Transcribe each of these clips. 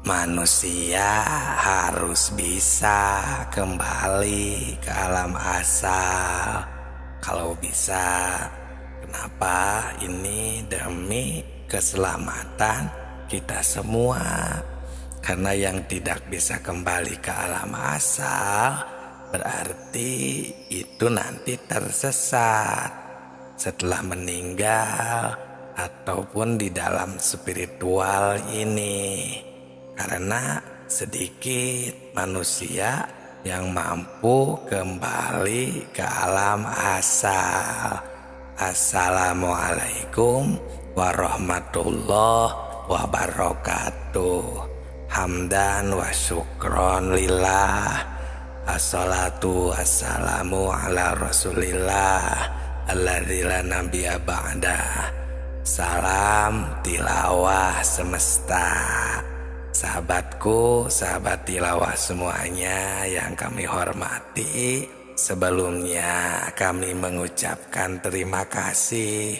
Manusia harus bisa kembali ke alam asal. Kalau bisa, kenapa? Ini demi keselamatan kita semua. Karena yang tidak bisa kembali ke alam asal berarti itu nanti tersesat setelah meninggal ataupun di dalam spiritual ini. Karena sedikit manusia yang mampu kembali ke alam asal. Assalamualaikum warahmatullahi wabarakatuh. Hamdan wa syukron lillah. Assalatu wassalamu ala rasulillah alladzi la nabiyya ba'dah. Salam tilawah semesta. Sahabatku, sahabat tilawah semuanya yang kami hormati, sebelumnya kami mengucapkan terima kasih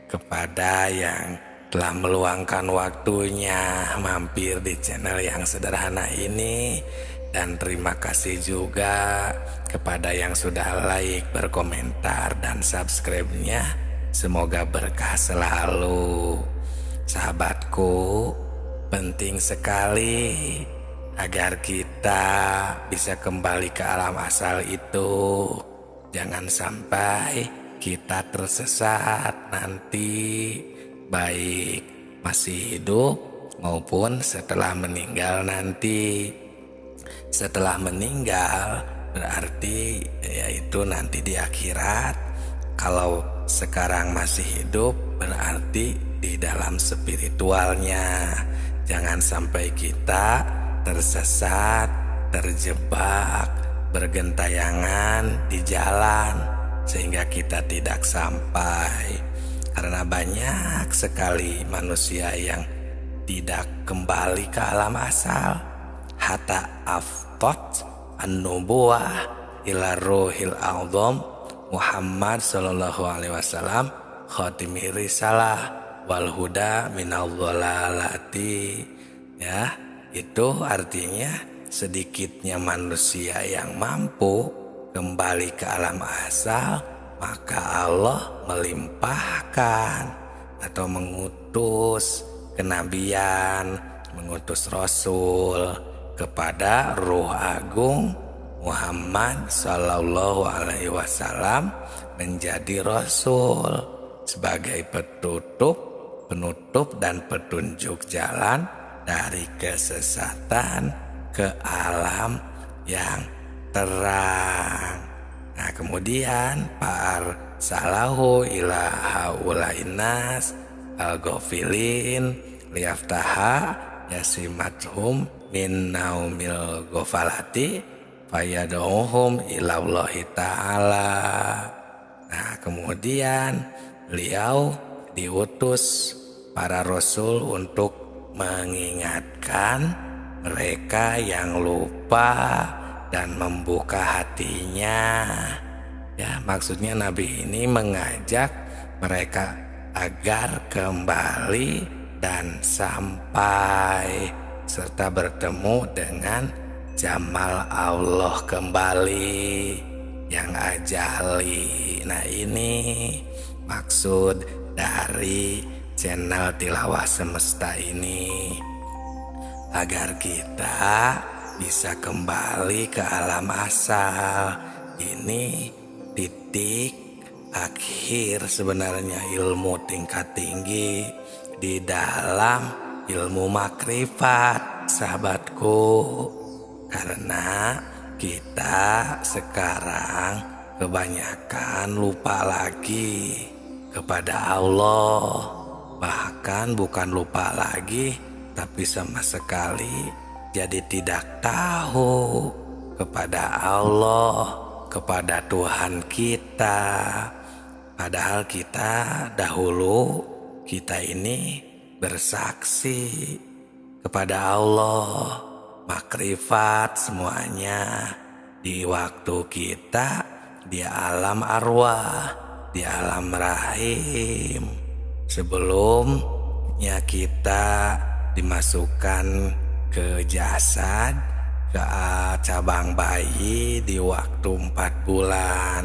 kepada yang telah meluangkan waktunya mampir di channel yang sederhana ini. Dan terima kasih juga kepada yang sudah like, berkomentar, dan subscribe-nya. Semoga berkah selalu. Sahabatku, penting sekali agar kita bisa kembali ke alam asal itu. Jangan sampai kita tersesat nanti, baik masih hidup maupun setelah meninggal nanti. Setelah meninggal berarti yaitu nanti di akhirat. Kalau sekarang masih hidup berarti di dalam spiritualnya. Jangan sampai kita tersesat, terjebak, bergentayangan di jalan sehingga kita tidak sampai. Karena banyak sekali manusia yang tidak kembali ke alam asal. Hatta aftot an-nubuwah ila ruhil a'zam Muhammad sallallahu alaihi wasallam khatimi risalah wal huda minal dhalalati. Ya, itu artinya sedikitnya manusia yang mampu kembali ke alam asal, maka Allah melimpahkan atau mengutus kenabian, mengutus rasul kepada Ruh Agung Muhammad sallallahu alaihi wasallam menjadi rasul sebagai penutup dan petunjuk jalan dari kesesatan ke alam yang terang. Nah, kemudian par salahu ila haulainas al-ghafilin liyaftaha yasimathum min naumil ghafalati fayad'uhum ila Allah ta'ala. Nah, kemudian beliau diutus para rasul untuk mengingatkan mereka yang lupa dan membuka hatinya. Ya, maksudnya Nabi ini mengajak mereka agar kembali dan sampai serta bertemu dengan Jamal Allah kembali yang ajali. Nah, ini maksud dari channel Tilawah Semesta ini, agar kita bisa kembali ke alam asal. Ini titik akhir sebenarnya ilmu tingkat tinggi di dalam ilmu makrifat, sahabatku. Karena kita sekarang kebanyakan lupa lagi kepada Allah. Bahkan bukan lupa lagi, tapi sama sekali jadi tidak tahu kepada Allah, kepada Tuhan kita. Padahal kita dahulu, kita ini bersaksi kepada Allah, makrifat semuanya di waktu kita di alam arwah, di alam rahim. Sebelumnya kita dimasukkan ke jasad, ke cabang bayi di waktu 4 bulan.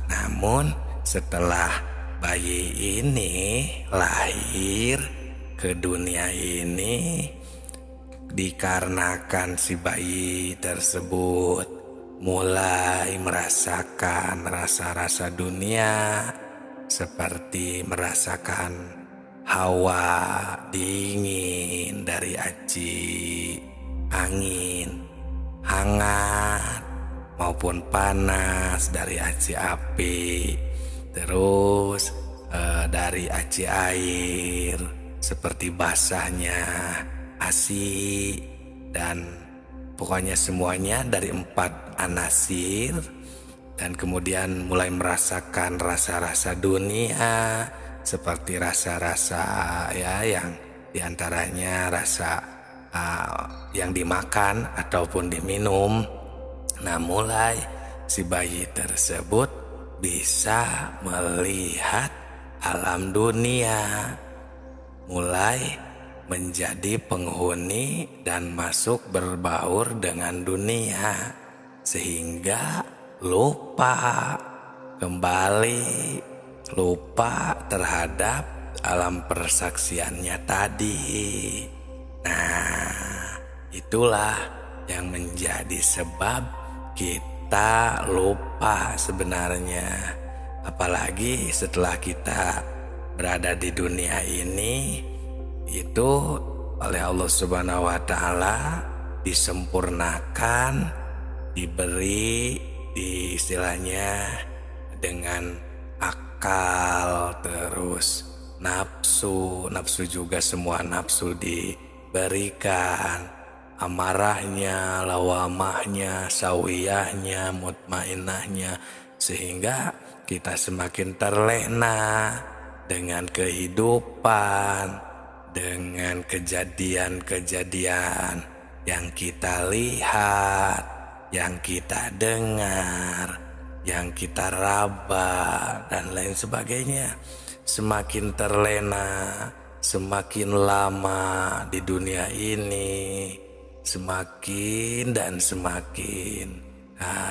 Namun setelah bayi ini lahir ke dunia ini, dikarenakan si bayi tersebut mulai merasakan rasa-rasa dunia, seperti merasakan hawa dingin dari aci angin, hangat maupun panas dari aci api, terus dari aci air seperti basahnya asi, dan pokoknya semuanya dari 4 anasir. Dan kemudian mulai merasakan rasa-rasa dunia, seperti rasa-rasa ya yang diantaranya rasa yang dimakan ataupun diminum. Nah, mulai si bayi tersebut bisa melihat alam dunia, mulai menjadi penghuni dan masuk berbaur dengan dunia, sehingga lupa kembali, lupa terhadap alam persaksiannya tadi. Nah, itulah yang menjadi sebab kita lupa sebenarnya. Apalagi setelah kita berada di dunia ini, itu oleh Allah Subhanahu wa Ta'ala disempurnakan, diberi istilahnya dengan akal, terus nafsu juga, semua nafsu diberikan, amarahnya, lawamahnya, sawiyahnya, mutmainnahnya, sehingga kita semakin terlena dengan kehidupan, dengan kejadian-kejadian yang kita lihat, yang kita dengar, yang kita raba, dan lain sebagainya. Semakin terlena, semakin lama di dunia ini, semakin dan semakin,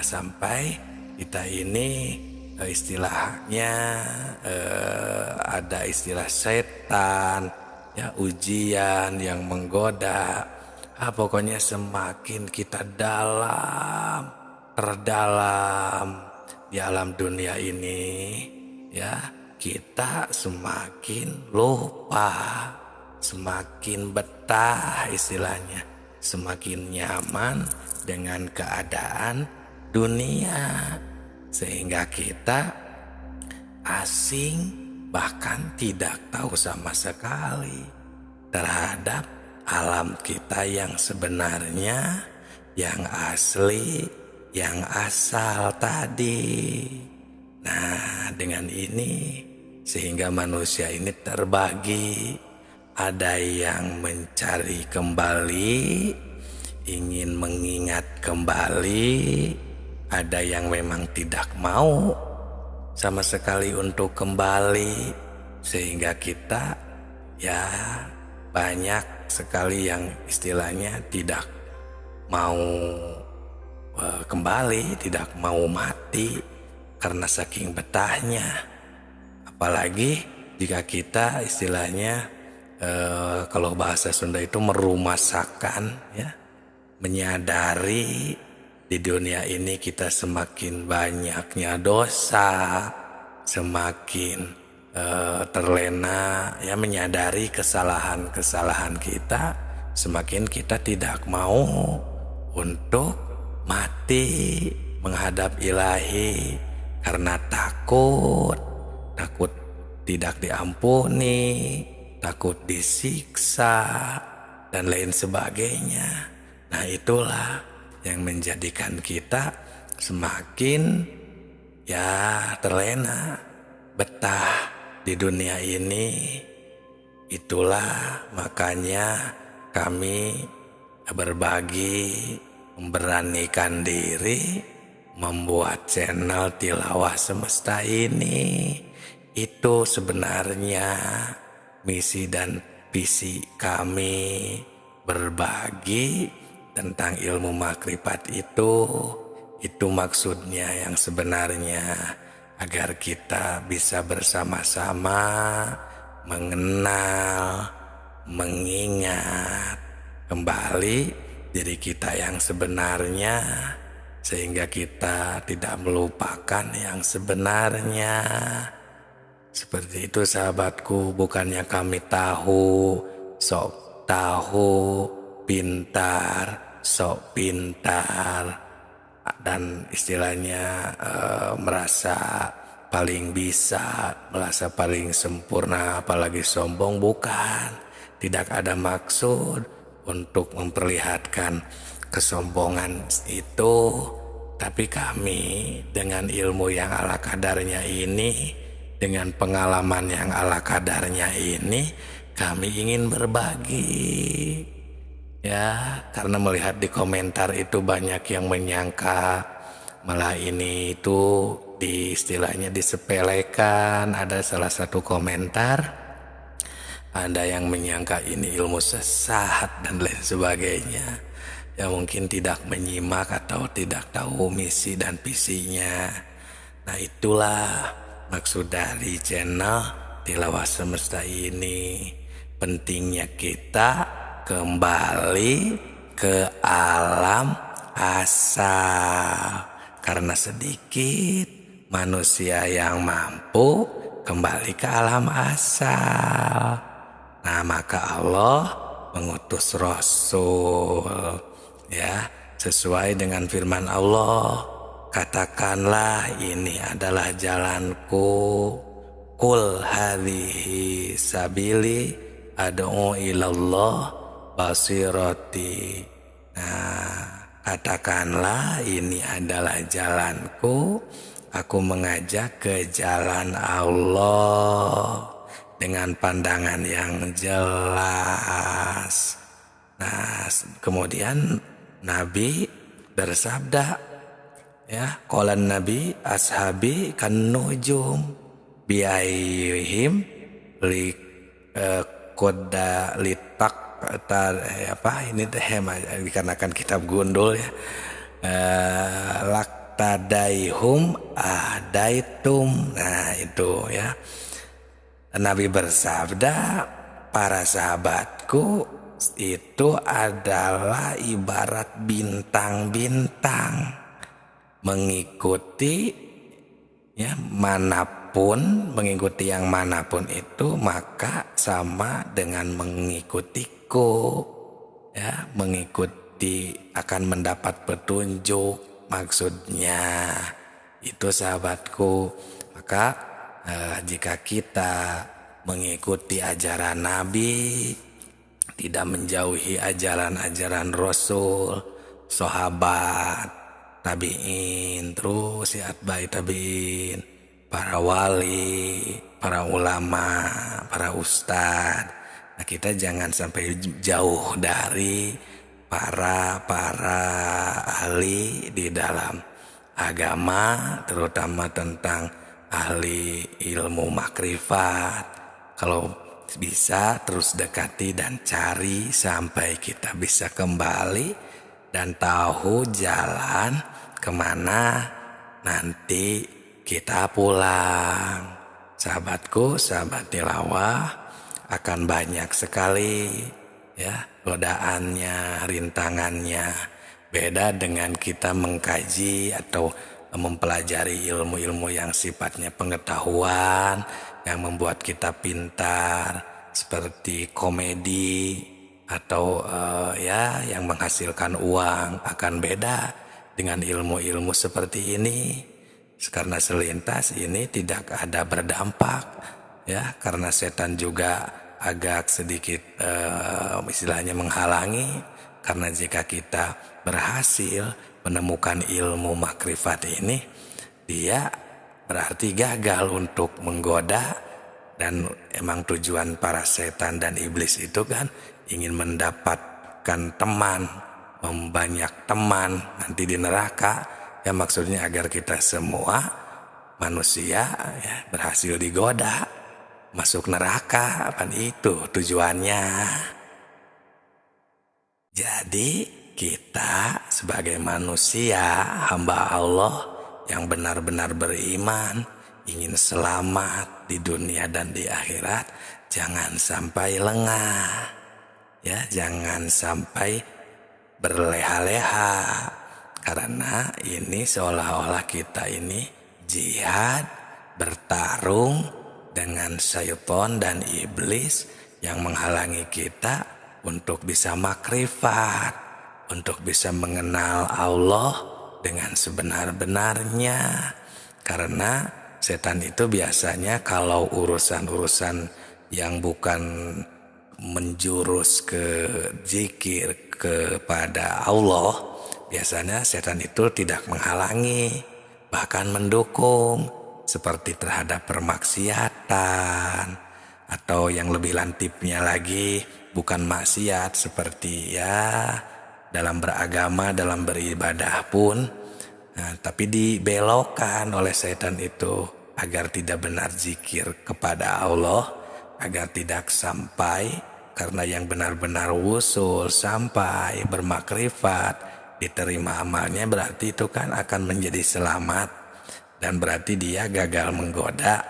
sampai kita ini istilahnya ada istilah setan, ya, ujian yang menggoda. Pokoknya semakin kita terdalam di alam dunia ini, ya, kita semakin lupa, semakin betah istilahnya, semakin nyaman dengan keadaan dunia, sehingga kita asing, bahkan tidak tahu sama sekali terhadap alam kita yang sebenarnya, yang asli, yang asal tadi. Nah, dengan ini sehingga manusia ini terbagi. Ada yang mencari kembali, ingin mengingat kembali, ada yang memang tidak mau sama sekali untuk kembali, sehingga kita ya banyak sekali yang istilahnya tidak mau kembali, tidak mau mati karena saking betahnya. Apalagi jika kita istilahnya kalau bahasa Sunda itu merumasakan, ya, menyadari di dunia ini kita semakin banyaknya dosa, semakin terlena, ya, menyadari kesalahan-kesalahan kita, semakin kita tidak mau untuk mati menghadap Ilahi karena takut tidak diampuni, takut disiksa, dan lain sebagainya. Nah, itulah yang menjadikan kita semakin ya terlena, betah di dunia ini. Itulah makanya kami berbagi, memberanikan diri membuat channel Tilawah Semesta ini. Itu sebenarnya misi dan visi kami berbagi tentang ilmu makrifat itu maksudnya yang sebenarnya, agar kita bisa bersama-sama mengenal, mengingat kembali diri kita yang sebenarnya, sehingga kita tidak melupakan yang sebenarnya. Seperti itu sahabatku, bukannya kami sok tahu, pintar, sok pintar, dan istilahnya merasa paling bisa, merasa paling sempurna, apalagi sombong. Bukan, tidak ada maksud untuk memperlihatkan kesombongan itu. Tapi kami dengan ilmu yang ala kadarnya ini, dengan pengalaman yang ala kadarnya ini, kami ingin berbagi. Ya, karena melihat di komentar itu banyak yang menyangka malah ini itu istilahnya disepelekan. Ada salah satu komentar, ada yang menyangka ini ilmu sesat dan lain sebagainya. Ya mungkin tidak menyimak atau tidak tahu misi dan visinya. Nah itulah maksud dari channel Tilawah Semesta ini. Pentingnya kita kembali ke alam asal, karena sedikit manusia yang mampu kembali ke alam asal. Nah maka Allah mengutus Rasul, ya, sesuai dengan firman Allah. Katakanlah ini adalah jalanku, qul hadhihi sabili ad'u ilallah basirati. Nah, katakanlah ini adalah jalanku, aku mengajak ke jalan Allah dengan pandangan yang jelas. Nah, kemudian Nabi bersabda, ya, qalan Nabi ashabi kan nujum biaihim li koda litak ini teh dikarenakan kitab gundul, ya, laktadaihum adaitum. Nah itu, ya, Nabi bersabda, para sahabatku itu adalah ibarat bintang-bintang, mengikuti, ya, manapun, mengikuti yang manapun itu maka sama dengan mengikutiku, ya, mengikuti akan mendapat petunjuk. Maksudnya itu sahabatku. Maka jika kita mengikuti ajaran Nabi, tidak menjauhi ajaran-ajaran Rasul, sahabat, tabi'in, terus ya atba'i tabi'in, para wali, para ulama, para ustadz. Nah kita jangan sampai jauh dari para ahli di dalam agama, terutama tentang ahli ilmu makrifat. Kalau bisa terus dekati dan cari sampai kita bisa kembali dan tahu jalan kemana nanti kita pulang. Sahabatku, sahabat tilawah, akan banyak sekali, ya, godaannya, rintangannya. Beda dengan kita mengkaji atau mempelajari ilmu-ilmu yang sifatnya pengetahuan, yang membuat kita pintar, seperti komedi atau ya yang menghasilkan uang. Akan beda dengan ilmu-ilmu seperti ini, karena selintas ini tidak ada berdampak, ya, karena setan juga agak sedikit istilahnya menghalangi. Karena jika kita berhasil menemukan ilmu makrifat ini, dia berarti gagal untuk menggoda. Dan emang tujuan para setan dan iblis itu kan ingin mendapatkan teman, membanyak teman nanti di neraka. Ya maksudnya agar kita semua manusia, ya, berhasil digoda masuk neraka. Apa itu tujuannya? Jadi kita sebagai manusia, hamba Allah yang benar-benar beriman, ingin selamat di dunia dan di akhirat, jangan sampai lengah. Ya, jangan sampai berleha-leha. Karena ini seolah-olah kita ini jihad, bertarung dengan syaitan dan iblis yang menghalangi kita untuk bisa makrifat, untuk bisa mengenal Allah dengan sebenar-benarnya. Karena setan itu biasanya kalau urusan-urusan yang bukan menjurus ke zikir kepada Allah, biasanya setan itu tidak menghalangi, bahkan mendukung, seperti terhadap permaksiatan, atau yang lebih lantipnya lagi bukan maksiat, seperti ya dalam beragama, dalam beribadah pun, tapi dibelokkan oleh setan itu agar tidak benar zikir kepada Allah, agar tidak sampai, karena yang benar-benar wusul sampai bermakrifat, diterima amalnya, berarti itu kan akan menjadi selamat, dan berarti dia gagal menggoda.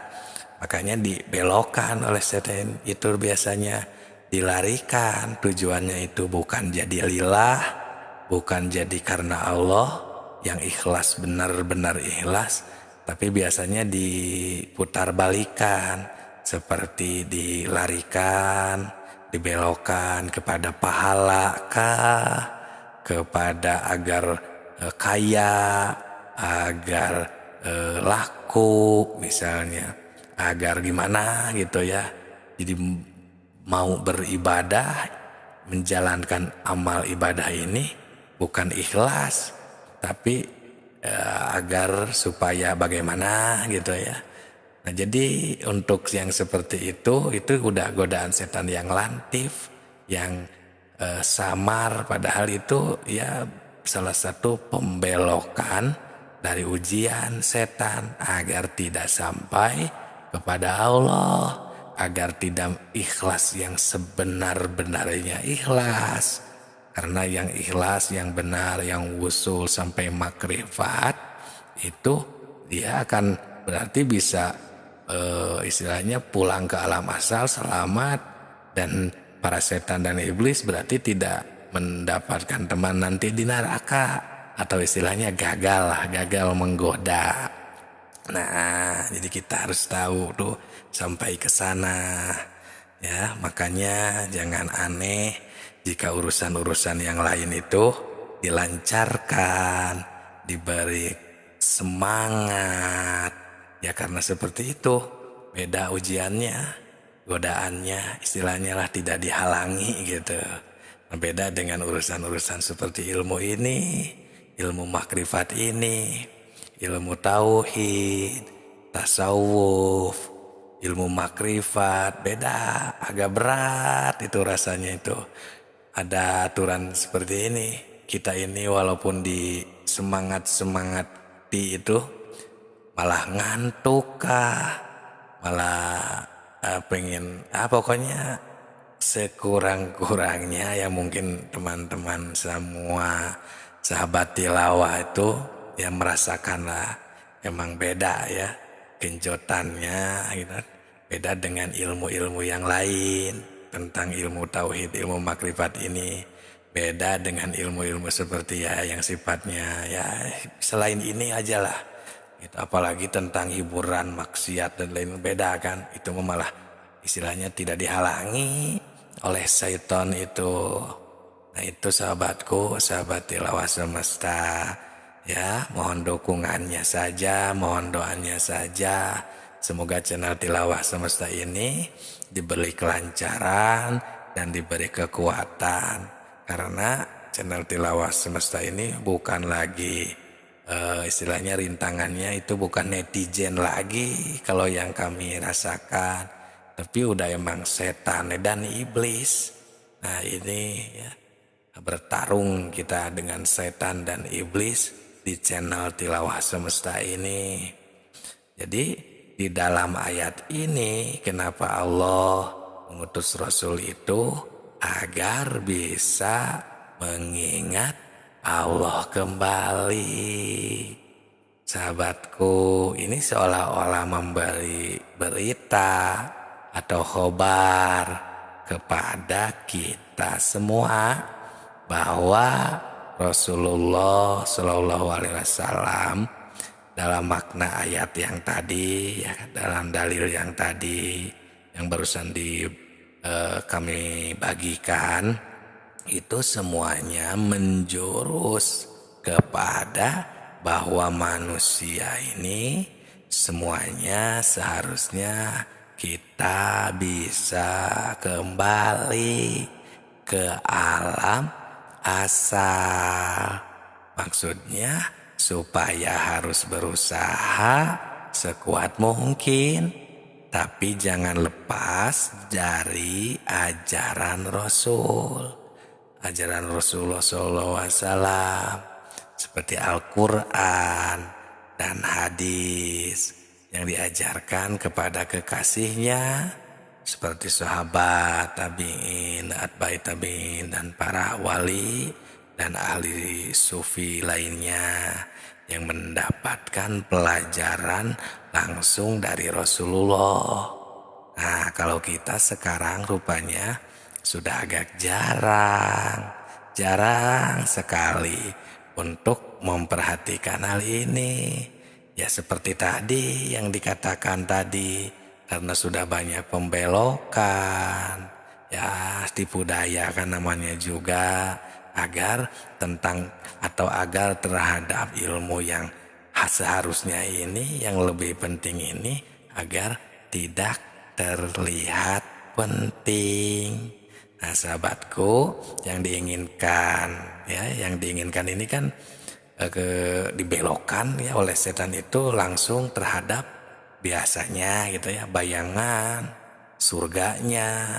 Makanya dibelokkan oleh setan itu, biasanya dilarikan. Tujuannya itu bukan jadi lillah, bukan jadi karena Allah yang ikhlas, benar-benar ikhlas, tapi biasanya diputar balikan, seperti dilarikan, dibelokkan kepada pahala kah, kepada agar kaya, agar laku misalnya, agar gimana gitu ya. Jadi mau beribadah, menjalankan amal ibadah ini bukan ikhlas, tapi agar supaya bagaimana gitu ya. Nah, jadi untuk yang seperti itu udah godaan setan yang lantif, yang samar, padahal itu ya salah satu pembelokan dari ujian setan agar tidak sampai kepada Allah, agar tidak ikhlas yang sebenar-benarnya ikhlas. Karena yang ikhlas, yang benar, yang wusul sampai makrifat, itu dia akan berarti bisa istilahnya pulang ke alam asal selamat, dan para setan dan iblis berarti tidak mendapatkan teman nanti di neraka, atau istilahnya gagal menggoda. Nah, jadi kita harus tahu tuh sampai ke sana ya. Makanya jangan aneh jika urusan-urusan yang lain itu dilancarkan, diberi semangat ya, karena seperti itu beda ujiannya, godaannya istilahnya lah tidak dihalangi gitu. Nah, beda dengan urusan-urusan seperti ilmu ini, ilmu makrifat ini, ilmu tauhid, tasawuf, ilmu makrifat, beda, agak berat itu rasanya itu. Ada aturan seperti ini. Kita ini walaupun di semangat-semangati itu malah ngantuk kah, malah pengen pokoknya sekurang-kurangnya ya, mungkin teman-teman semua sahabat tilawah itu ya merasakan lah, emang beda ya genjotannya gitu. Beda dengan ilmu-ilmu yang lain tentang ilmu tauhid, ilmu makrifat ini. Beda dengan ilmu-ilmu seperti ya yang sifatnya ya selain ini aja lah gitu. Apalagi tentang hiburan, maksiat dan lain, beda kan. Itu malah istilahnya tidak dihalangi oleh syaitan itu. Nah itu sahabatku, sahabat tilawah semesta ya, mohon dukungannya saja, mohon doanya saja. Semoga channel tilawah semesta ini diberi kelancaran dan diberi kekuatan, karena channel tilawah semesta ini bukan lagi istilahnya rintangannya itu bukan netizen lagi kalau yang kami rasakan, tapi udah emang setan dan iblis. Nah ini ya, bertarung kita dengan setan dan iblis di channel tilawah semesta ini. Jadi di dalam ayat ini kenapa Allah mengutus Rasul itu agar bisa mengingat Allah kembali. Sahabatku, ini seolah-olah memberi berita atau khobar kepada kita semua bahwa Rasulullah Shallallahu Alaihi Wasallam dalam makna ayat yang tadi, ya, dalam dalil yang tadi yang barusan kami bagikan, itu semuanya menjurus kepada bahwa manusia ini semuanya seharusnya kita bisa kembali ke alam asal. Maksudnya supaya harus berusaha sekuat mungkin, tapi jangan lepas dari ajaran Rasul. Ajaran Rasulullah SAW seperti Al-Quran dan hadis yang diajarkan kepada kekasihnya seperti sahabat, tabi'in, atba'i tabi'in, dan para wali dan ahli sufi lainnya yang mendapatkan pelajaran langsung dari Rasulullah. Nah, kalau kita sekarang rupanya sudah agak jarang sekali untuk memperhatikan hal ini. Ya seperti tadi yang dikatakan tadi, karena sudah banyak pembelokan, ya tipu daya kan namanya juga, agar terhadap ilmu yang seharusnya ini, yang lebih penting ini, agar tidak terlihat penting. Nah sahabatku, yang diinginkan ini kan dibelokkan ya oleh setan itu langsung terhadap biasanya gitu ya, bayangan surganya,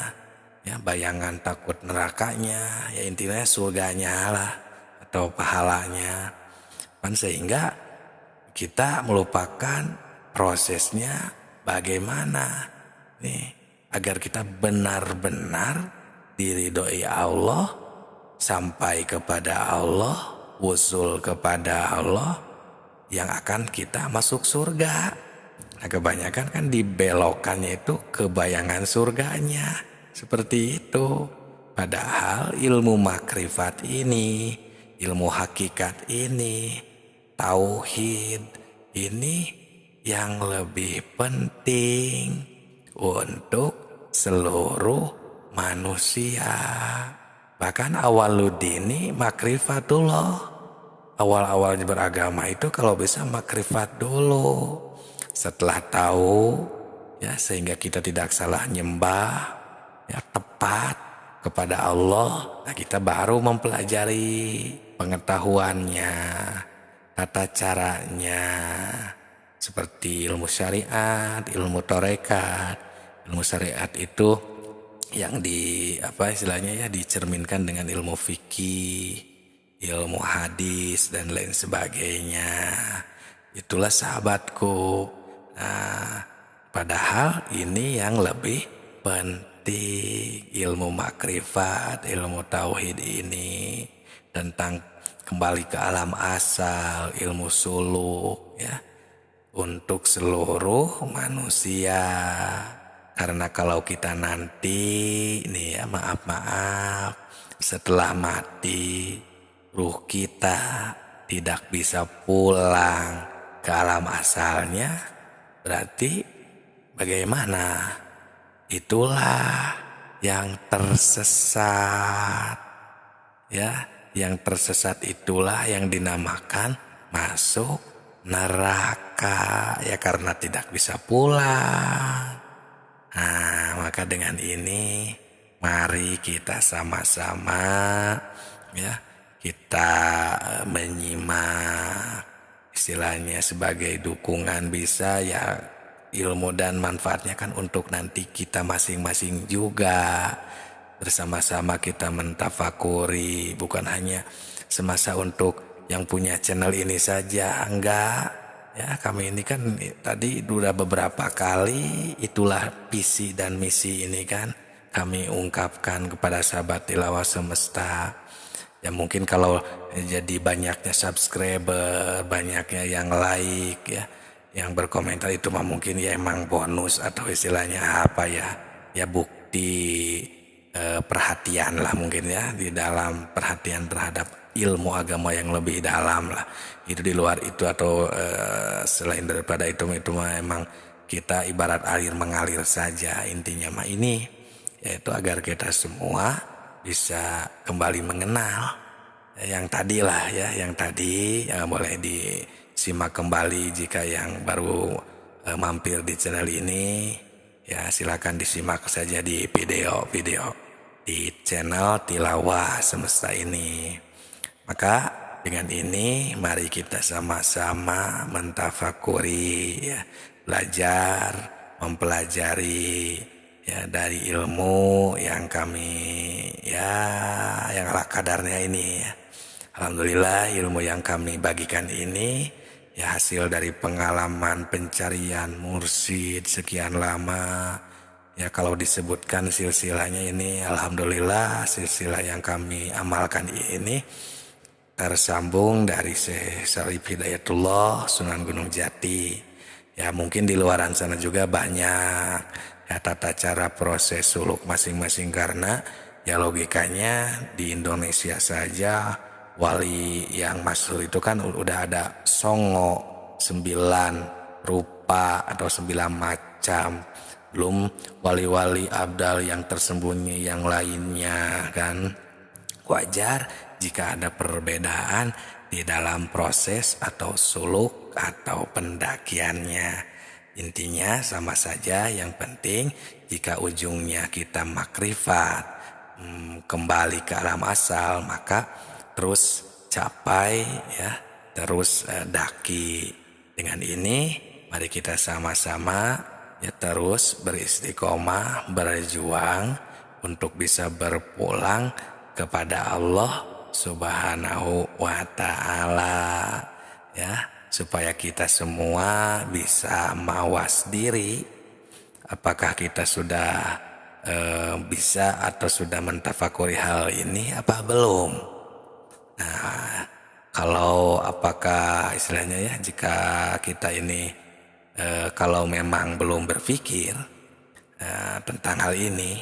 ya bayangan takut nerakanya, ya intinya surganya lah atau pahalanya. Sehingga kita melupakan prosesnya bagaimana nih agar kita benar-benar diridhoi Allah, sampai kepada Allah, wusul kepada Allah, yang akan kita masuk surga. Nah kebanyakan kan dibelokkannya itu ke bayangan surganya, seperti itu. Padahal ilmu makrifat ini, ilmu hakikat ini, tauhid ini yang lebih penting untuk seluruh manusia. Bahkan awaludini makrifatullah, awal-awalnya beragama itu kalau bisa makrifat dulu. Setelah tahu ya, sehingga kita tidak salah nyembah ya, tepat kepada Allah, nah kita baru mempelajari pengetahuannya, tata caranya, seperti ilmu syariat, ilmu tarekat. Ilmu syariat itu yang istilahnya ya dicerminkan dengan ilmu fikih, ilmu hadis dan lain sebagainya. Itulah sahabatku. Nah, padahal ini yang lebih penting, ilmu makrifat, ilmu tauhid ini tentang kembali ke alam asal, ilmu suluk ya, untuk seluruh manusia. Karena kalau kita nanti nih ya, maaf, setelah mati ruh kita tidak bisa pulang ke alam asalnya, berarti bagaimana? Itulah yang tersesat. Ya, yang tersesat itulah yang dinamakan masuk neraka, ya karena tidak bisa pulang. Nah, maka dengan ini mari kita sama-sama ya, kita menyimak, istilahnya sebagai dukungan bisa ya, ilmu dan manfaatnya kan untuk nanti kita masing-masing juga. Bersama-sama kita mentafakuri, bukan hanya semasa untuk yang punya channel ini saja, enggak. Ya, kami ini kan tadi sudah beberapa kali, itulah visi dan misi ini kan kami ungkapkan kepada sahabat tilawah semesta. Ya mungkin kalau jadi banyaknya subscriber, banyaknya yang like ya, yang berkomentar itu mah mungkin ya emang bonus atau istilahnya apa ya, ya bukti perhatian lah mungkin ya, di dalam perhatian terhadap ilmu agama yang lebih dalam lah. Itu di luar itu atau selain daripada itu mah emang kita ibarat air mengalir saja, intinya mah ini yaitu agar kita semua bisa kembali mengenal yang tadi lah ya, yang tadi boleh disimak kembali jika yang baru mampir di channel ini. Ya silakan disimak saja di video-video di channel Tilawah Semesta ini. Maka dengan ini mari kita sama-sama mentafakuri ya, belajar, mempelajari ya dari ilmu yang kami ya yang ala kadarnya ini ya. Alhamdulillah ilmu yang kami bagikan ini ya hasil dari pengalaman pencarian mursyid sekian lama. Ya kalau disebutkan silsilahnya ini alhamdulillah silsilah yang kami amalkan ini tersambung dari Syekh Syarif Hidayatullah Sunan Gunung Jati. Ya mungkin di luaran sana juga banyak ya tata cara proses suluk masing-masing karena ya logikanya di Indonesia saja wali yang masyhur itu kan udah ada songo 9 rupa atau 9 macam, belum wali-wali abdal yang tersembunyi yang lainnya kan. Wajar jika ada perbedaan di dalam proses atau suluk atau pendakiannya. Intinya sama saja, yang penting jika ujungnya kita makrifat, kembali ke alam asal, maka terus capai ya, terus daki. Dengan ini mari kita sama-sama ya terus beristiqomah, berjuang untuk bisa berpulang kepada Allah Subhanahu wa ta'ala ya, supaya kita semua bisa mawas diri apakah kita sudah bisa atau sudah mentafakuri hal ini apa belum. Nah kalau apakah istilahnya ya, jika kita ini kalau memang belum berpikir tentang hal ini,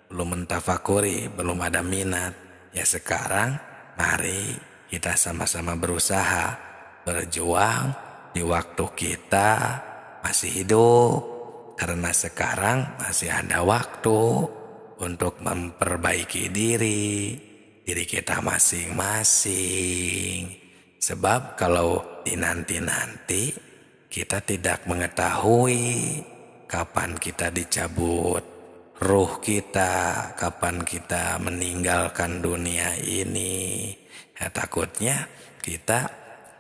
belum mentafakuri, belum ada minat, ya sekarang mari kita sama-sama berusaha, berjuang di waktu kita masih hidup, karena sekarang masih ada waktu untuk memperbaiki diri kita masing-masing. Sebab kalau dinanti-nanti kita tidak mengetahui kapan kita dicabut ruh kita, kapan kita meninggalkan dunia ini. Ya, takutnya kita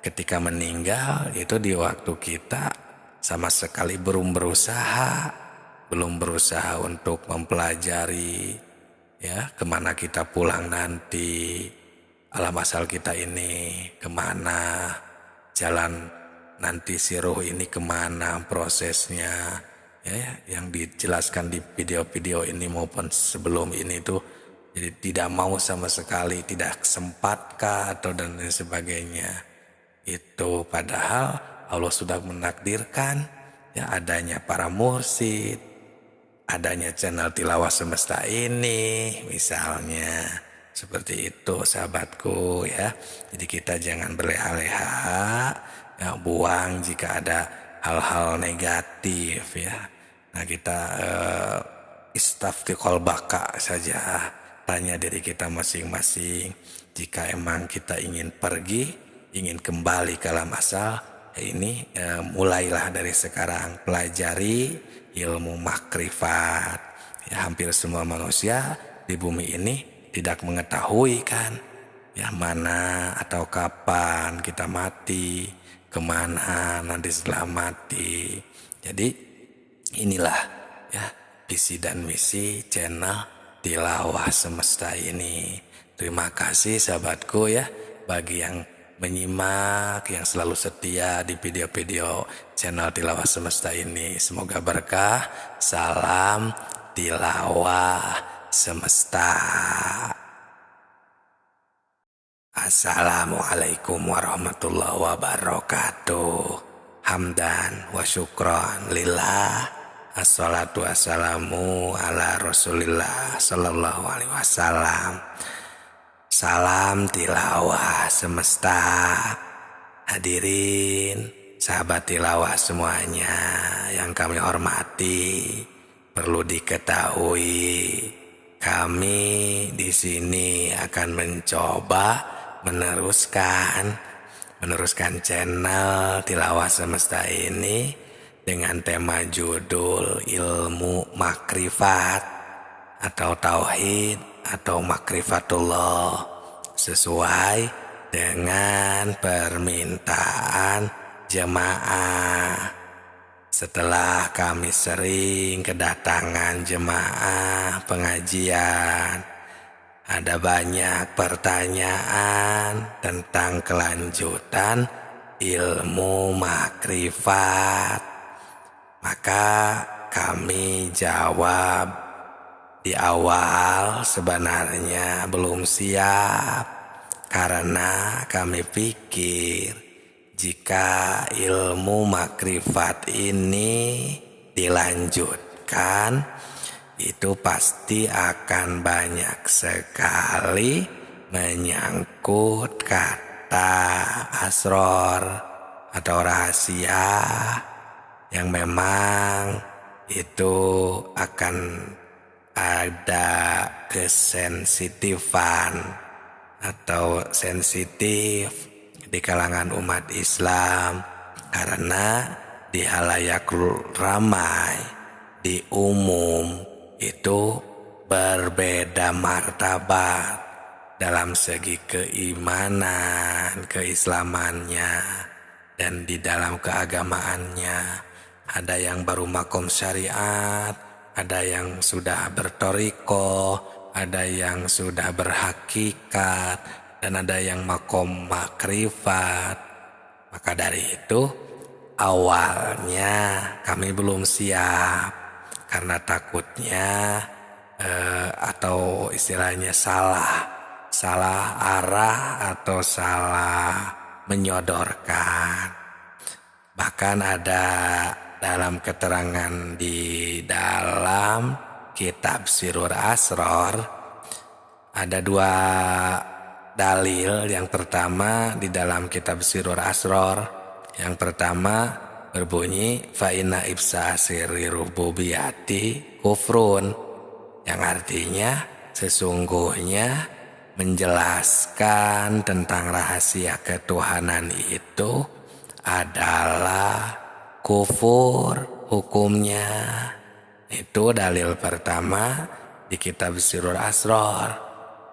ketika meninggal itu di waktu kita sama sekali belum berusaha untuk mempelajari ya kemana kita pulang nanti, alam asal kita ini kemana, jalan nanti si ruh ini kemana prosesnya ya, yang dijelaskan di video-video ini maupun sebelum ini tuh, jadi tidak mau sama sekali, tidak sempatkah atau dan lain sebagainya. Itu padahal Allah sudah menakdirkan ya adanya para mursyid, adanya channel Tilawah Semesta ini misalnya. Seperti itu sahabatku ya. Jadi kita jangan berleha-leha ya, buang jika ada hal-hal negatif ya. Nah kita istafti qalbaka saja, tanya diri kita masing-masing. Jika emang kita ingin pergi, ingin kembali ke alam asal, ya ini mulailah dari sekarang, pelajari ilmu makrifat. Ya hampir semua manusia di bumi ini tidak mengetahui kan, ya mana atau kapan kita mati, kemana nanti setelah mati. Jadi inilah ya visi dan misi channel Tilawah Semesta ini. Terima kasih sahabatku ya bagi yang menyimak, yang selalu setia di video-video channel Tilawah Semesta ini. Semoga berkah. Salam Tilawah Semesta. Assalamualaikum warahmatullahi wabarakatuh. Hamdan wa syukran lillah. Assalatu wassalamu ala rasulillah sallallahu alaihi wasallam. Salam tilawah semesta. Hadirin sahabat tilawah semuanya yang kami hormati, perlu diketahui kami di sini akan mencoba meneruskan channel Tilawah Semesta ini dengan tema judul ilmu makrifat atau tauhid atau makrifatullah, sesuai dengan permintaan jemaah. Setelah kami sering kedatangan jemaah pengajian, ada banyak pertanyaan tentang kelanjutan ilmu makrifat. Maka kami jawab di awal sebenarnya belum siap, karena kami pikir jika ilmu makrifat ini dilanjutkan, itu pasti akan banyak sekali menyangkut kata asror atau rahasia yang memang itu akan ada kesensitifan atau sensitif di kalangan umat Islam, karena di halayak ramai, di umum itu berbeda martabat dalam segi keimanan, keislamannya, dan di dalam keagamaannya. Ada yang baru makom syariat, ada yang sudah bertoriko, ada yang sudah berhakikat, dan ada yang makom makrifat. Maka dari itu awalnya kami belum siap, karena takutnya atau istilahnya salah arah atau salah menyodorkan. Bahkan ada dalam keterangan di dalam kitab Sirur Asror, ada dua dalil. Yang pertama di dalam kitab Sirur Asror, yang pertama berbunyi fa inna ibsa sirri rububiyati kufrun, yang artinya sesungguhnya menjelaskan tentang rahasia ketuhanan itu adalah kufur hukumnya. Itu dalil pertama di kitab Sirur Asror.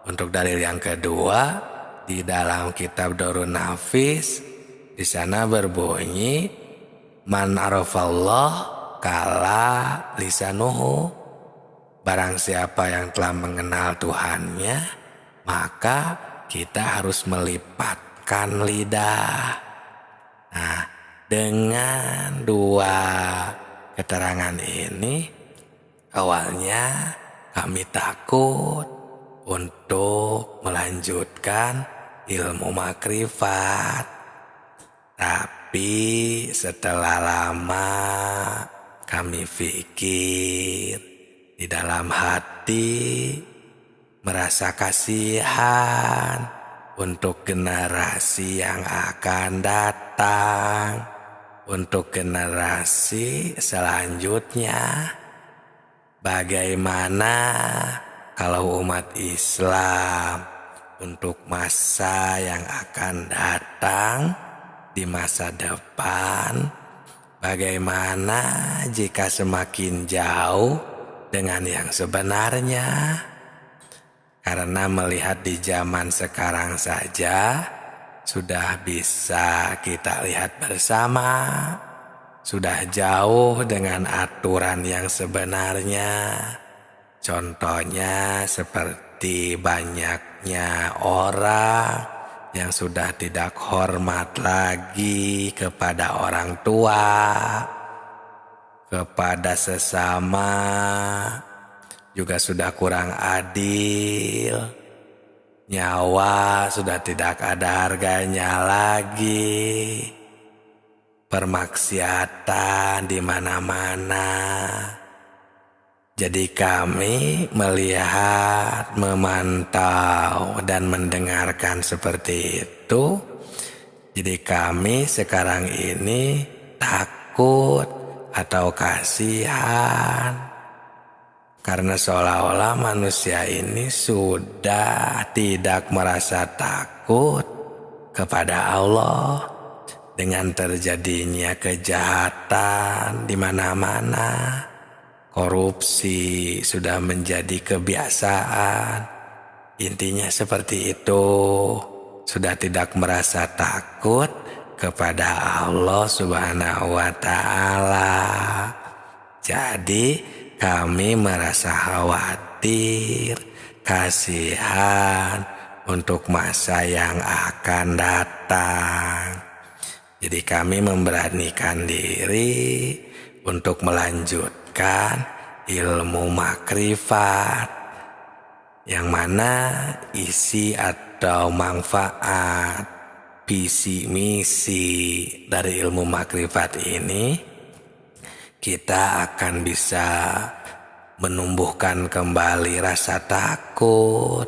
Untuk dalil yang kedua di dalam kitab Darun Nafis, di sana berbunyi man arafallah kala lisanuhu, barang siapa yang telah mengenal Tuhannya, maka kita harus melipatkan lidah. Nah, dengan dua keterangan ini, awalnya kami takut untuk melanjutkan ilmu makrifat. Tapi setelah lama kami pikir di dalam hati, merasa kasihan untuk generasi yang akan datang, untuk generasi selanjutnya. Bagaimana kalau umat Islam untuk masa yang akan datang di masa depan, bagaimana jika semakin jauh dengan yang sebenarnya? Karena melihat di zaman sekarang saja sudah bisa kita lihat bersama, sudah jauh dengan aturan yang sebenarnya. Contohnya seperti banyaknya orang yang sudah tidak hormat lagi kepada orang tua, kepada sesama, juga sudah kurang adil, Nyawa sudah tidak ada harganya lagi. Permaksiatan di mana-mana. Jadi kami melihat, memantau, dan mendengarkan seperti itu. Jadi kami sekarang ini takut atau kasihan. Karena seolah-olah manusia ini sudah tidak merasa takut kepada Allah. Dengan terjadinya kejahatan di mana-mana, korupsi sudah menjadi kebiasaan. Intinya seperti itu, sudah tidak merasa takut kepada Allah Subhanahu wa Ta'ala. Jadi kami merasa khawatir, kasihan untuk masa yang akan datang. Jadi kami memberanikan diri untuk melanjutkan ilmu makrifat, yang mana isi atau manfaat, visi misi dari ilmu makrifat ini, kita akan bisa menumbuhkan kembali rasa takut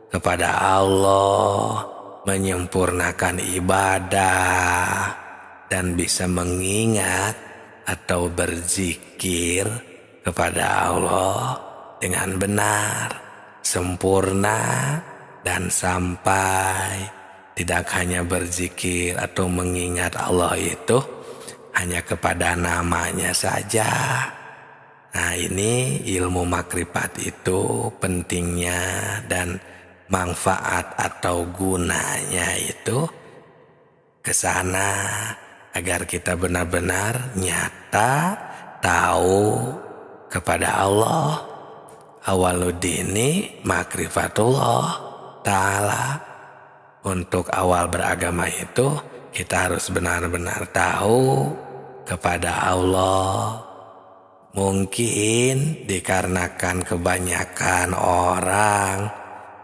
kepada Allah, menyempurnakan ibadah, dan bisa mengingat atau berzikir kepada Allah dengan benar, sempurna, dan sampai. Tidak hanya berzikir atau mengingat Allah itu hanya kepada namanya saja. Nah, ini ilmu makrifat itu pentingnya dan manfaat atau gunanya itu ke sana, agar kita benar-benar nyata tahu kepada Allah. Awaludini makrifatullah ta'ala. Untuk awal beragama itu kita harus benar-benar tahu kepada Allah. Mungkin dikarenakan kebanyakan orang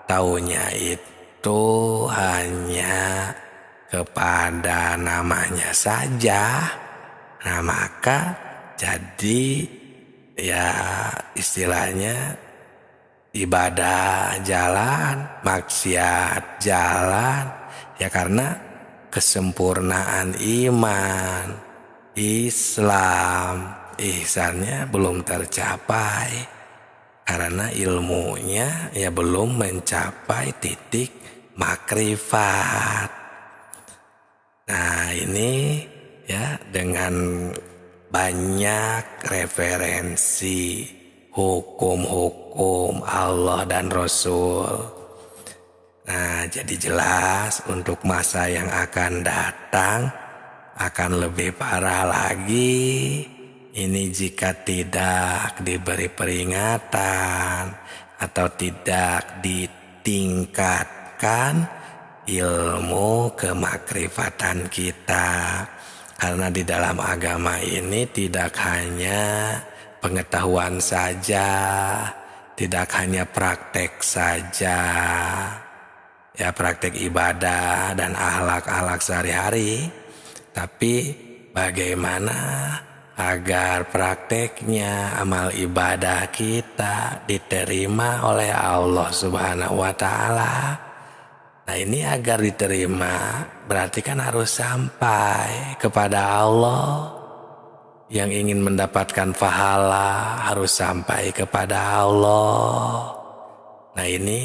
taunya itu hanya kepada namanya saja. Nah, maka jadi ya istilahnya ibadah jalan, maksiat jalan. Ya karena kesempurnaan iman, Islam, ihsannya belum tercapai. Karena ilmunya ya belum mencapai titik makrifat. Nah, ini ya dengan banyak referensi hukum-hukum Allah dan Rasul. Nah, jadi jelas untuk masa yang akan datang akan lebih parah lagi. Ini jika tidak diberi peringatan atau tidak ditingkatkan ilmu kemakrifatan kita. Karena di dalam agama ini tidak hanya pengetahuan saja, tidak hanya praktek saja, ya praktek ibadah dan akhlak-akhlak sehari-hari, tapi bagaimana agar prakteknya amal ibadah kita diterima oleh Allah Subhanahu wa Ta'ala. Nah, ini agar diterima berarti kan harus sampai kepada Allah. Yang ingin mendapatkan pahala harus sampai kepada Allah. Nah, ini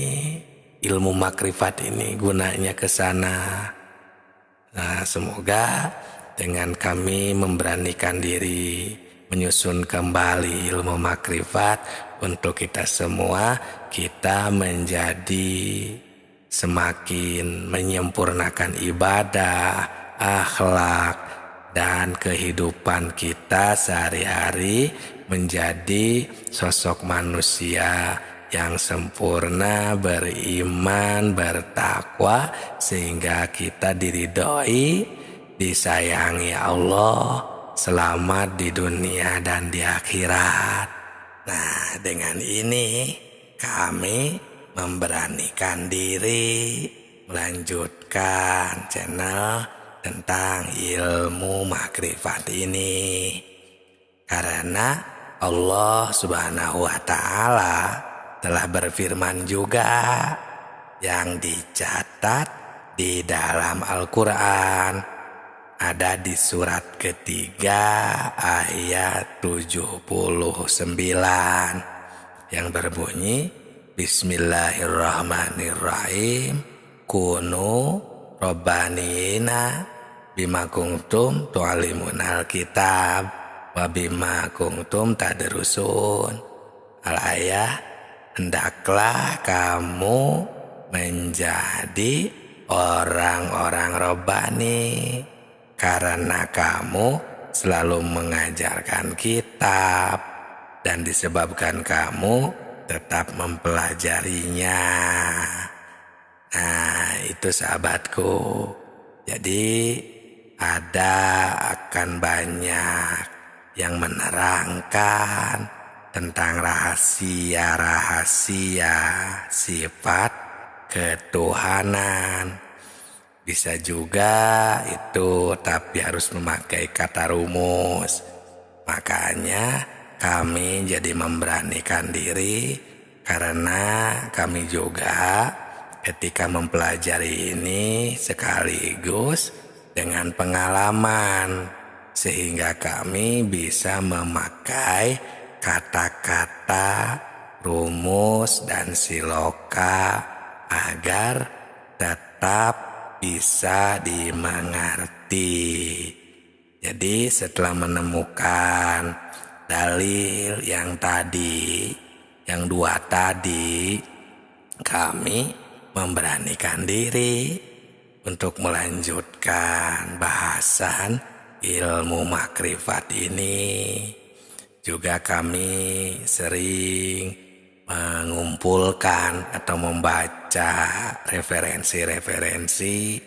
ilmu makrifat ini gunanya ke sana. Nah, semoga dengan kami memberanikan diri menyusun kembali ilmu makrifat untuk kita semua, kita menjadi semakin menyempurnakan ibadah, akhlak, dan kehidupan kita sehari-hari menjadi sosok manusia yang sempurna, beriman, bertakwa, sehingga kita diridhoi, disayangi Allah, selamat di dunia dan di akhirat. Nah, dengan ini kami memberanikan diri melanjutkan channel tentang ilmu makrifat ini. Karena Allah Subhanahu wa Ta'ala telah berfirman juga yang dicatat di dalam Al-Quran, ada di surat ketiga ayat 79 yang berbunyi, Bismillahirrahmanirrahim, kunu robbanina bima kuntum tu'allimunal kitab wa bima kuntum tadrusun. Al-ayah, hendaklah kamu menjadi orang-orang robbani karena kamu selalu mengajarkan kitab dan disebabkan kamu tetap mempelajarinya. Nah, itu sahabatku. Jadi akan banyak yang menerangkan tentang rahasia-rahasia sifat ketuhanan. Bisa juga itu, tapi harus memakai kata rumus. Makanya kami jadi memberanikan diri karena kami juga ketika mempelajari ini sekaligus dengan pengalaman, sehingga kami bisa memakai kata-kata, rumus, dan siloka agar tetap bisa dimengerti. Jadi setelah menemukan dalil yang tadi, yang dua tadi, kami memberanikan diri untuk melanjutkan bahasan ilmu makrifat ini. Juga kami sering mengumpulkan atau membaca referensi-referensi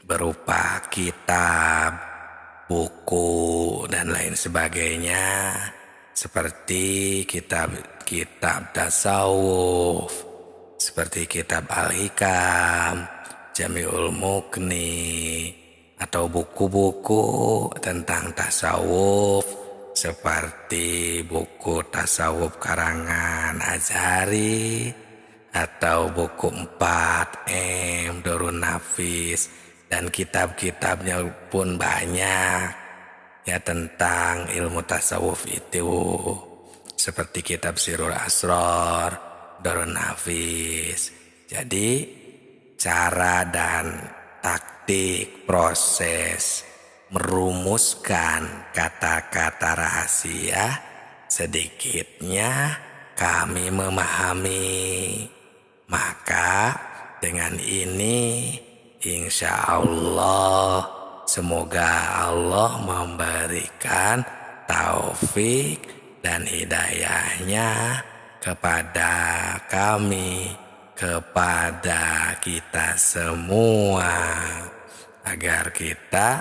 berupa kitab, buku, dan lain sebagainya, seperti kitab tasawuf, seperti kitab Al-Hikam, Jami'ul Mughni, atau buku-buku tentang tasawuf seperti buku tasawuf karangan Azhari atau buku 4M Dorun Nafis, dan kitab-kitabnya pun banyak ya tentang ilmu tasawuf itu, seperti kitab Sirul Asrar, Dorun Nafis. Jadi cara dan taktik proses merumuskan kata-kata rahasia sedikitnya kami memahami. Maka dengan ini insya Allah semoga Allah memberikan taufik dan hidayahnya kepada kami, kepada kita semua, agar kita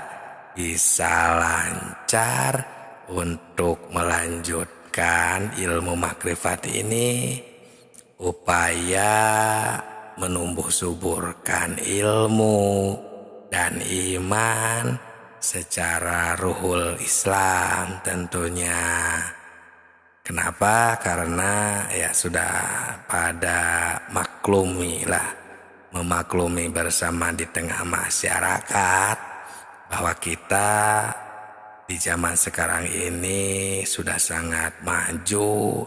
bisa lancar untuk melanjutkan ilmu makrifat ini, upaya menumbuh suburkan ilmu dan iman secara ruhul Islam tentunya. Kenapa? Karena ya sudah pada memaklumi bersama di tengah masyarakat bahwa kita di zaman sekarang ini sudah sangat maju,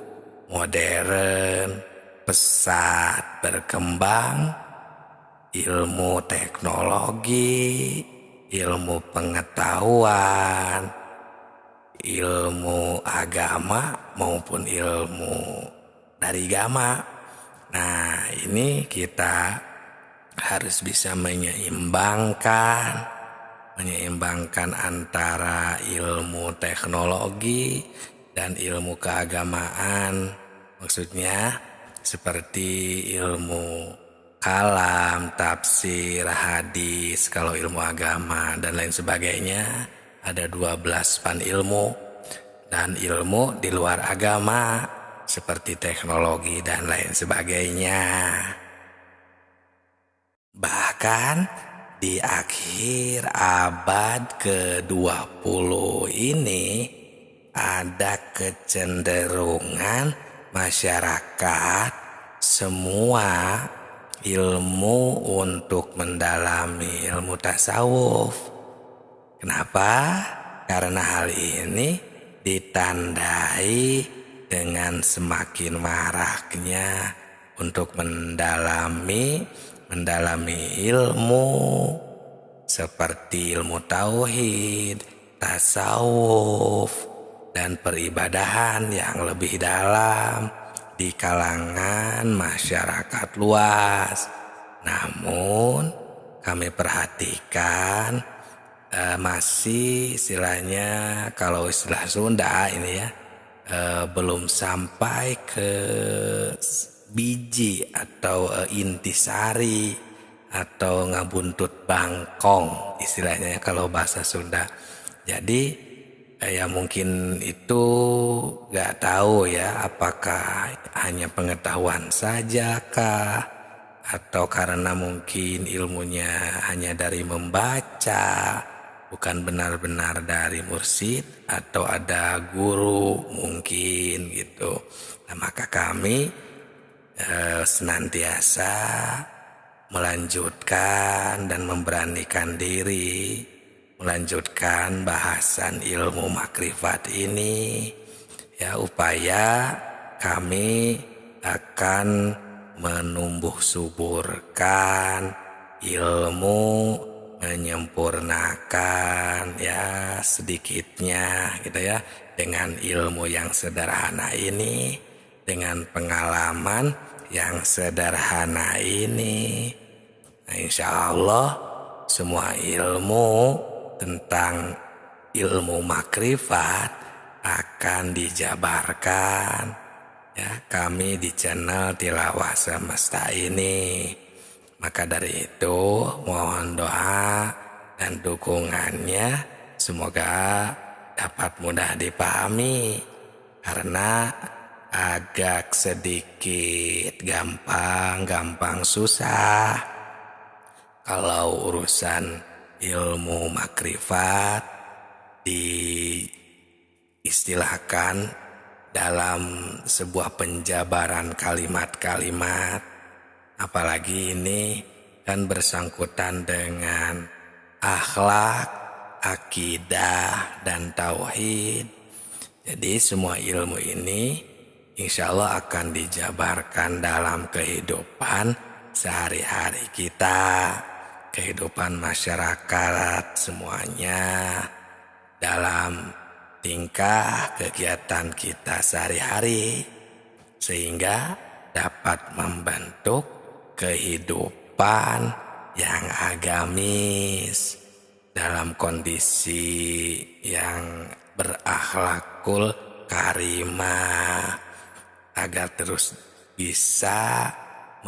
modern, pesat berkembang, ilmu teknologi, ilmu pengetahuan, ilmu agama maupun ilmu dari agama. Nah, ini kita harus bisa menyeimbangkan antara ilmu teknologi dan ilmu keagamaan. Maksudnya seperti ilmu kalam, tafsir, hadis, kalau ilmu agama dan lain sebagainya ada 12 pan ilmu, dan ilmu di luar agama seperti teknologi dan lain sebagainya. Bahkan di akhir abad ke-20 ini ada kecenderungan masyarakat semua ilmu untuk mendalami ilmu tasawuf. Kenapa? Karena hal ini ditandai dengan semakin maraknya untuk mendalami ilmu seperti ilmu tauhid, tasawuf, dan peribadahan yang lebih dalam di kalangan masyarakat luas. Namun kami perhatikan masih istilahnya, kalau istilah Sunda ini ya, belum sampai ke biji atau intisari atau ngabuntut bangkong istilahnya kalau bahasa Sunda. Jadi ya mungkin itu gak tahu ya, apakah hanya pengetahuan saja kah, atau karena mungkin ilmunya hanya dari membaca, bukan benar-benar dari mursyid atau ada guru mungkin gitu. Nah, maka kami senantiasa melanjutkan dan memberanikan diri melanjutkan bahasan ilmu makrifat ini ya, upaya kami akan menumbuh suburkan ilmu, menyempurnakan ya sedikitnya gitu ya, dengan ilmu yang sederhana ini, dengan pengalaman yang sederhana ini. Nah, insya Allah semua ilmu tentang ilmu makrifat akan dijabarkan ya kami di channel Tilawah Semesta ini. Maka dari itu mohon doa dan dukungannya, semoga dapat mudah dipahami, karena agak sedikit gampang susah kalau urusan ilmu makrifat diistilahkan dalam sebuah penjabaran kalimat-kalimat, apalagi ini kan bersangkutan dengan akhlak, akidah, dan tauhid. Jadi semua ilmu ini insya Allah akan dijabarkan dalam kehidupan sehari-hari kita, kehidupan masyarakat semuanya, dalam tingkah kegiatan kita sehari-hari, sehingga dapat membentuk kehidupan yang agamis dalam kondisi yang berakhlakul karimah, agar terus bisa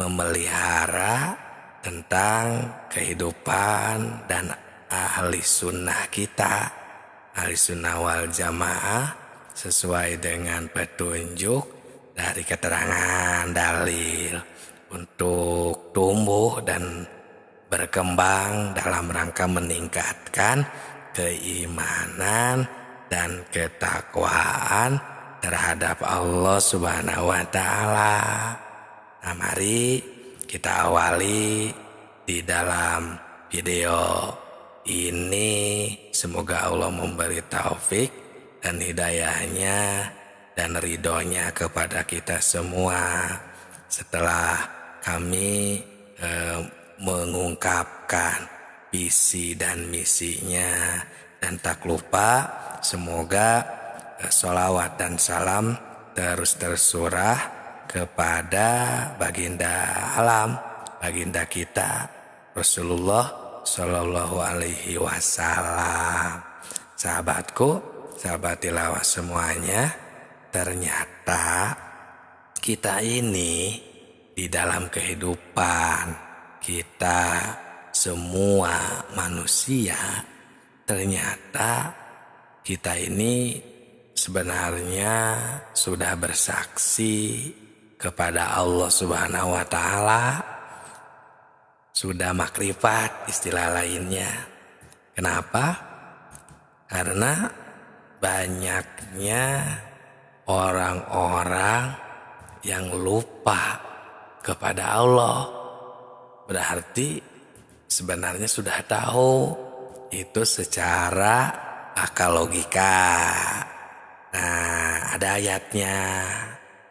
memelihara tentang kehidupan dan ahli sunnah kita, ahli sunnah wal jamaah, sesuai dengan petunjuk dari keterangan dalil, untuk tumbuh dan berkembang dalam rangka meningkatkan keimanan dan ketakwaan terhadap Allah Subhanahu wa Ta'ala. Nah, mari kita awali di dalam video ini. Semoga Allah memberi taufik dan hidayahnya dan ridhonya kepada kita semua. Setelah kami mengungkapkan visi dan misinya, dan tak lupa semoga sholawat dan salam terus tersurah kepada baginda alam, baginda kita Rasulullah Shallallahu Alaihi Wasallam. Sahabatku, sahabat tilawah semuanya, ternyata kita ini di dalam kehidupan kita semua manusia, ternyata kita ini sebenarnya sudah bersaksi kepada Allah Subhanahu wa Ta'ala, sudah makrifat istilah lainnya. Kenapa? Karena banyaknya orang-orang yang lupa kepada Allah. Berarti sebenarnya sudah tahu itu secara akal logika. Nah, ada ayatnya.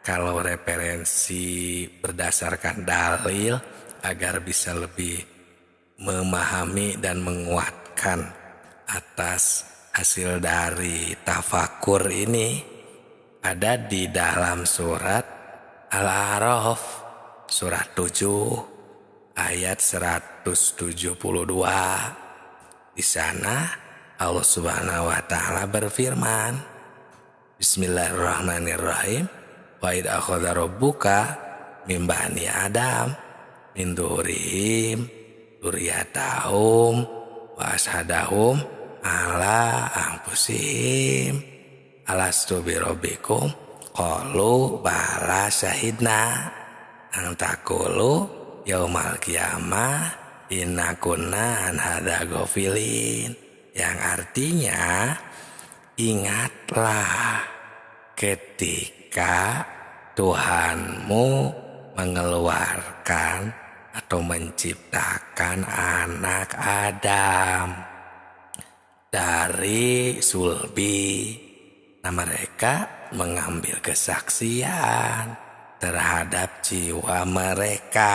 Kalau referensi berdasarkan dalil agar bisa lebih memahami dan menguatkan atas hasil dari tafakur ini, ada di dalam surat Al-A'raf surat 7 ayat 172. Di sana Allah Subhanahu wa Ta'ala berfirman, Bismillahirrahmanirrahim. Wa idh akhadha rabbuka min bani Adam min dzurriyyahim dzurriyyatahum wa ashhadahum ala anfusihim alastu birabbikum qalu bala syahidna an taqulu yaumal qiyamah inna kunna an hadza ghafilin, yang artinya ingatlah ketika Tuhanmu mengeluarkan atau menciptakan anak Adam dari sulbi. Nah, mereka mengambil kesaksian terhadap jiwa mereka.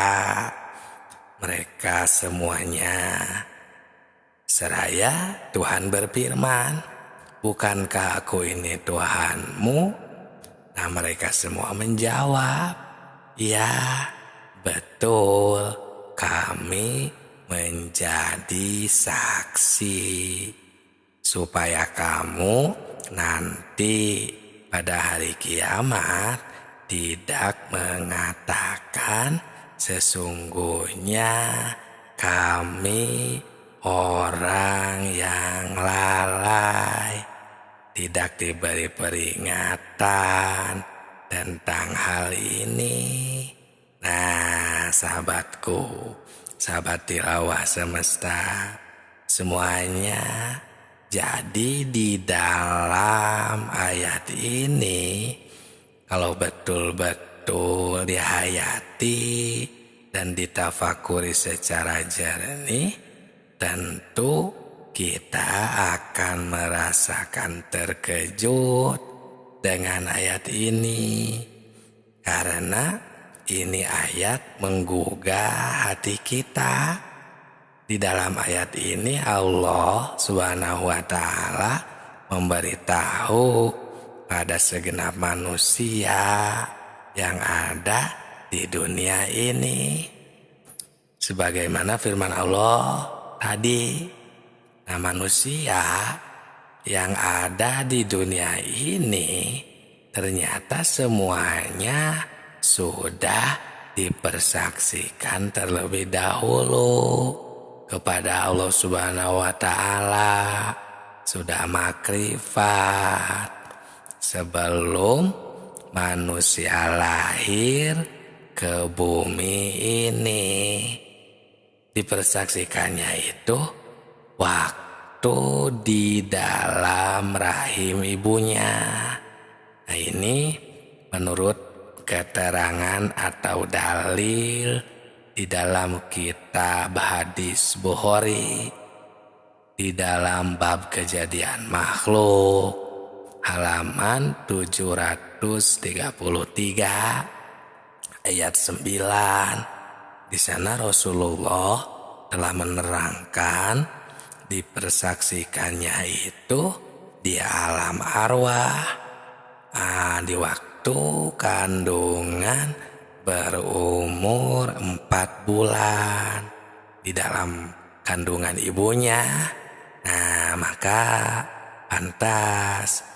Mereka semuanya seraya Tuhan berfirman, bukankah aku ini Tuhanmu? Nah, mereka semua menjawab, ya betul, kami menjadi saksi supaya kamu nanti pada hari kiamat tidak mengatakan sesungguhnya kami orang yang lalai, tidak diberi peringatan tentang hal ini. Nah, sahabatku, sahabat tilawah semesta semuanya, jadi di dalam ayat ini kalau betul-betul dihayati dan ditafakuri secara jernih, tentu kita akan merasakan terkejut dengan ayat ini, karena ini ayat menggugah hati kita. Di dalam ayat ini Allah Subhanahu wa Ta'ala memberitahu pada segenap manusia yang ada di dunia ini, sebagaimana firman Allah tadi. Nah, manusia yang ada di dunia ini ternyata semuanya sudah dipersaksikan terlebih dahulu kepada Allah Subhanahu wa Ta'ala, sudah makrifat sebelum manusia lahir ke bumi ini. Dipersaksikannya itu waktu di dalam rahim ibunya. Nah, ini menurut keterangan atau dalil di dalam kitab hadis Bukhari, di dalam bab kejadian makhluk halaman 733 ayat 9. Di sana Rasulullah telah menerangkan dipersaksikannya itu di alam arwah, di waktu kandungan berumur 4 bulan di dalam kandungan ibunya. Nah, maka pantas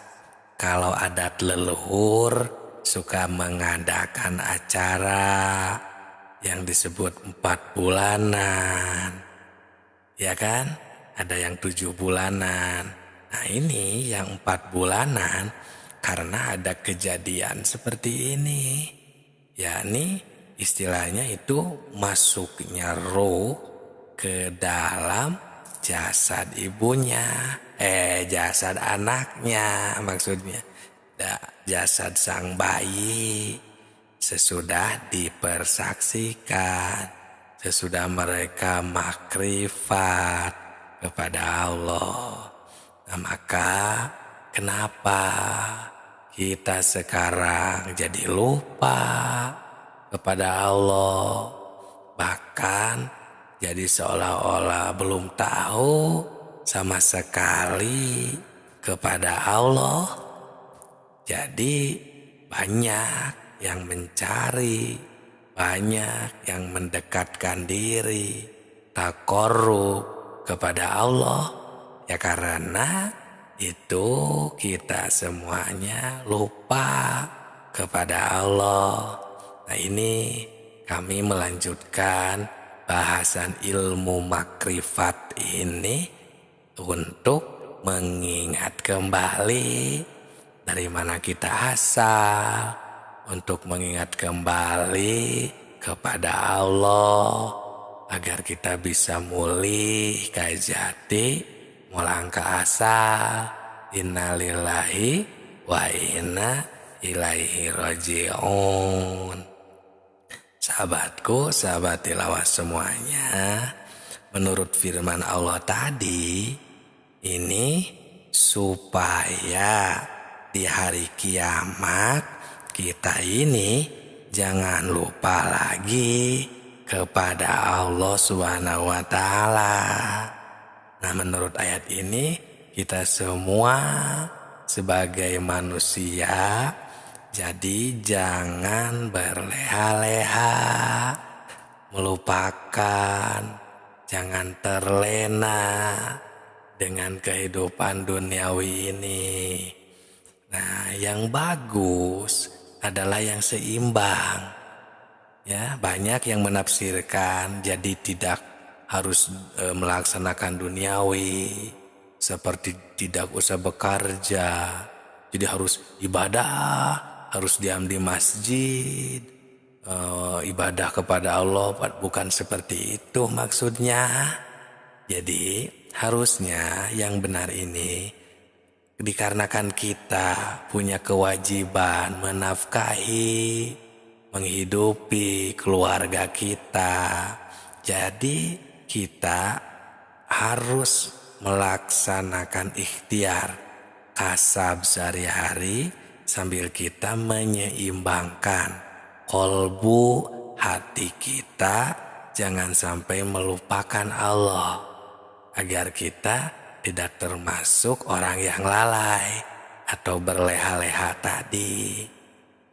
kalau adat leluhur suka mengadakan acara yang disebut 4 bulanan, ya kan? Ada yang 7 bulanan. Nah, ini yang 4 bulanan karena ada kejadian seperti ini. Yakni istilahnya itu masuknya roh ke dalam jasad ibunya, jasad anaknya maksudnya. Jasad sang bayi sesudah dipersaksikan, sesudah mereka makrifat kepada Allah. Nah, maka kenapa kita sekarang jadi lupa kepada Allah, bahkan jadi seolah-olah belum tahu sama sekali kepada Allah. Jadi banyak yang mencari, banyak yang mendekatkan diri, taqarrub kepada Allah, ya karena itu kita semuanya lupa kepada Allah. Nah, ini kami melanjutkan bahasan ilmu makrifat ini untuk mengingat kembali dari mana kita asal, untuk mengingat kembali kepada Allah agar kita bisa mulih kajati mulang ke asal. Innalillahi wa inna ilaihi raji'un. Sahabatku, sahabat tilawah semuanya, menurut firman Allah tadi, ini supaya di hari kiamat kita ini jangan lupa lagi kepada Allah Subhanahu wa Ta'ala. Nah, menurut ayat ini kita semua sebagai manusia jadi jangan berleha-leha, melupakan, jangan terlena dengan kehidupan duniawi ini. Nah, yang bagus adalah yang seimbang. Ya, banyak yang menafsirkan jadi tidak harus melaksanakan duniawi, seperti tidak usah bekerja, jadi harus ibadah, harus diam di masjid, ibadah kepada Allah. Bukan seperti itu maksudnya. Jadi harusnya yang benar ini dikarenakan kita punya kewajiban menafkahi, menghidupi keluarga kita, jadi kita harus melaksanakan ikhtiar kasab sehari-hari sambil kita menyeimbangkan kolbu hati kita, jangan sampai melupakan Allah, agar kita tidak termasuk orang yang lalai atau berleha-leha tadi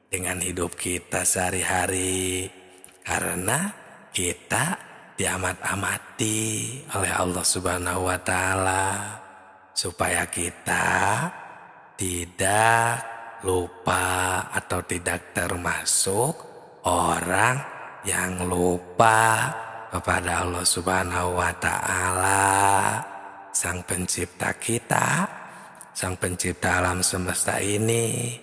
dengan hidup kita sehari-hari, karena kita diamat-amati oleh Allah Subhanahu wa Ta'ala supaya kita tidak lupa atau tidak termasuk orang yang lupa kepada Allah Subhanahu wa Ta'ala, Sang Pencipta kita, Sang Pencipta alam semesta ini.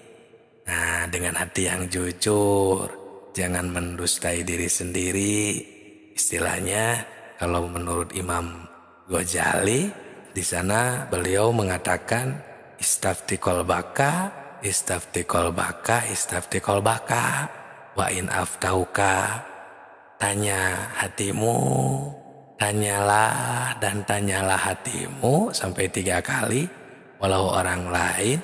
Nah, dengan hati yang jujur, jangan mendustai diri sendiri. Istilahnya, kalau menurut Imam Ghazali, di sana beliau mengatakan istafti kolbaka, istafti kolbaka, istafti kolbaka, wa in aftauka. Tanya hatimu, tanyalah dan tanyalah hatimu sampai 3 kali, walau orang lain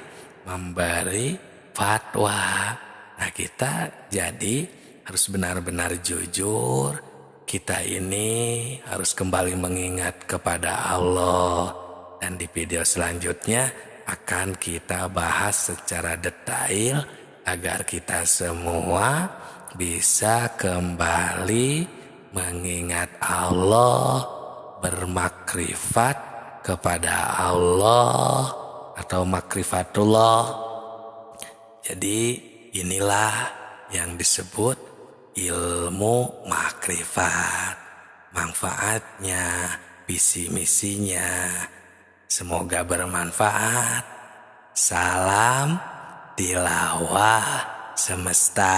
memberi fatwa. Nah, kita jadi harus benar-benar jujur. Kita ini harus kembali mengingat kepada Allah. Dan di video selanjutnya akan kita bahas secara detail agar kita semua bisa kembali mengingat Allah, bermakrifat kepada Allah atau makrifatullah. Jadi inilah yang disebut ilmu makrifat. Manfaatnya, visi misinya, semoga bermanfaat. Salam tilawah semesta.